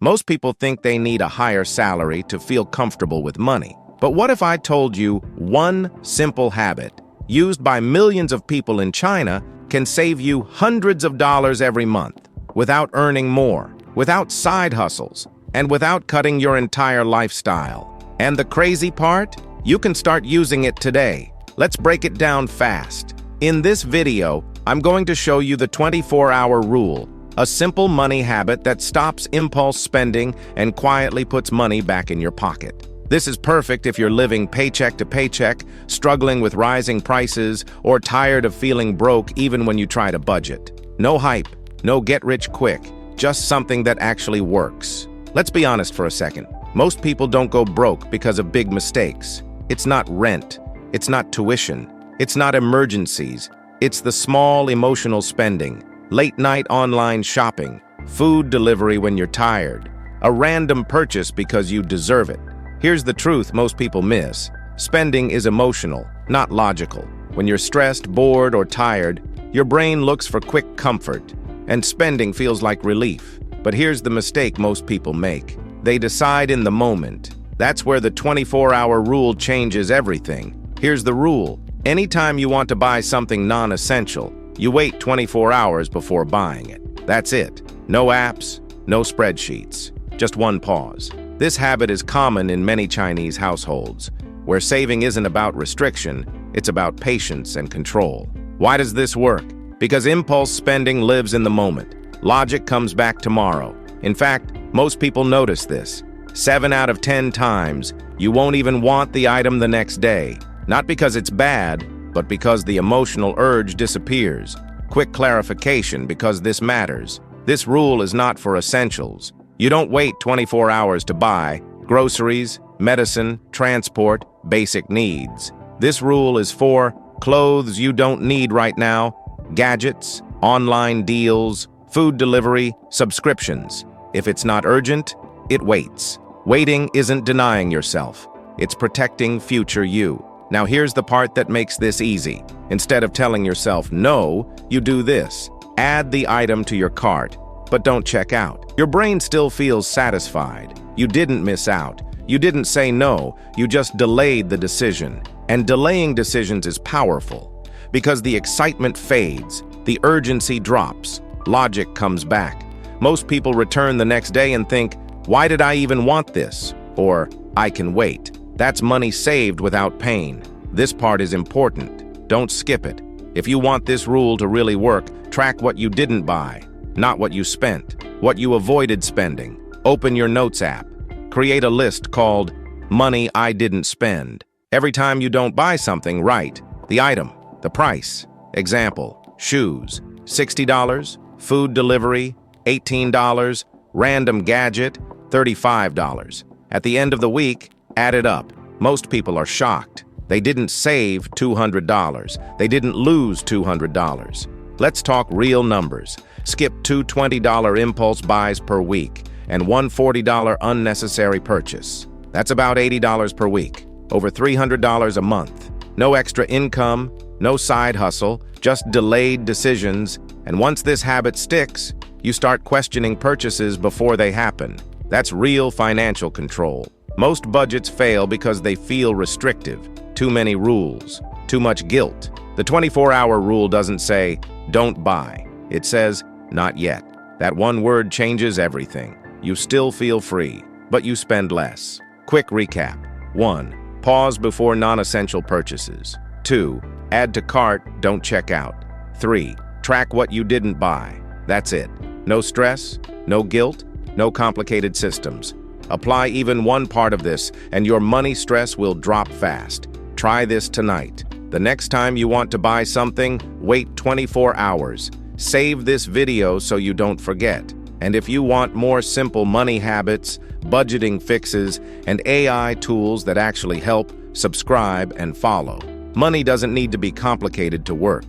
Most people think they need a higher salary to feel comfortable with money. But what if I told you one simple habit, used by millions of people in China, can save you hundreds of dollars every month, without earning more, without side hustles, and without cutting your entire lifestyle? And the crazy part? You can start using it today. Let's break it down fast. In this video, I'm going to show you the 24-hour rule, a simple money habit that stops impulse spending and quietly puts money back in your pocket. This is perfect if you're living paycheck to paycheck, struggling with rising prices, or tired of feeling broke even when you try to budget. No hype, no get rich quick, just something that actually works. Let's be honest for a second. Most people don't go broke because of big mistakes. It's not rent, it's not tuition, it's not emergencies. It's the small emotional spending, late-night online shopping, food delivery when you're tired, a random purchase because you deserve it. Here's the truth most people miss. Spending is emotional, not logical. When you're stressed, bored, or tired, your brain looks for quick comfort, and spending feels like relief. But here's the mistake most people make. They decide in the moment. That's where the 24-hour rule changes everything. Here's the rule. Anytime you want to buy something non-essential, you wait 24 hours before buying it. That's it. No apps, no spreadsheets, just one pause. This habit is common in many Chinese households, where saving isn't about restriction, it's about patience and control. Why does this work? Because impulse spending lives in the moment. Logic comes back tomorrow. In fact, most people notice this. 7 out of 10 times, you won't even want the item the next day. Not because it's bad, but because the emotional urge disappears. Quick clarification, because this matters. This rule is not for essentials. You don't wait 24 hours to buy groceries, medicine, transport, basic needs. This rule is for clothes you don't need right now, gadgets, online deals, food delivery, subscriptions. If it's not urgent, it waits. Waiting isn't denying yourself. It's protecting future you. Now here's the part that makes this easy. Instead of telling yourself no, you do this. Add the item to your cart, but don't check out. Your brain still feels satisfied. You didn't miss out. You didn't say no, you just delayed the decision. And delaying decisions is powerful, because the excitement fades, the urgency drops, logic comes back. Most people return the next day and think, why did I even want this? Or, I can wait. That's money saved without pain. This part is important. Don't skip it. If you want this rule to really work, track what you didn't buy, not what you spent, what you avoided spending. Open your Notes app. Create a list called Money I Didn't Spend. Every time you don't buy something, write the item, the price. Example, shoes, $60, food delivery, $18, random gadget, $35. At the end of the week, add it up. Most people are shocked. They didn't save $200. They didn't lose $200. Let's talk real numbers. Skip 2 $20 impulse buys per week and one $40 unnecessary purchase. That's about $80 per week, over $300 a month. No extra income, no side hustle, just delayed decisions. And once this habit sticks, you start questioning purchases before they happen. That's real financial control. Most budgets fail because they feel restrictive. Too many rules, too much guilt. The 24-hour rule doesn't say, don't buy. It says, not yet. That one word changes everything. You still feel free, but you spend less. Quick recap. 1. Pause before non-essential purchases. 2. Add to cart, don't check out. 3. Track what you didn't buy. That's it. No stress, no guilt, no complicated systems. Apply even one part of this, and your money stress will drop fast. Try this tonight. The next time you want to buy something, wait 24 hours. Save this video so you don't forget. And if you want more simple money habits, budgeting fixes, and AI tools that actually help, subscribe and follow. Money doesn't need to be complicated to work.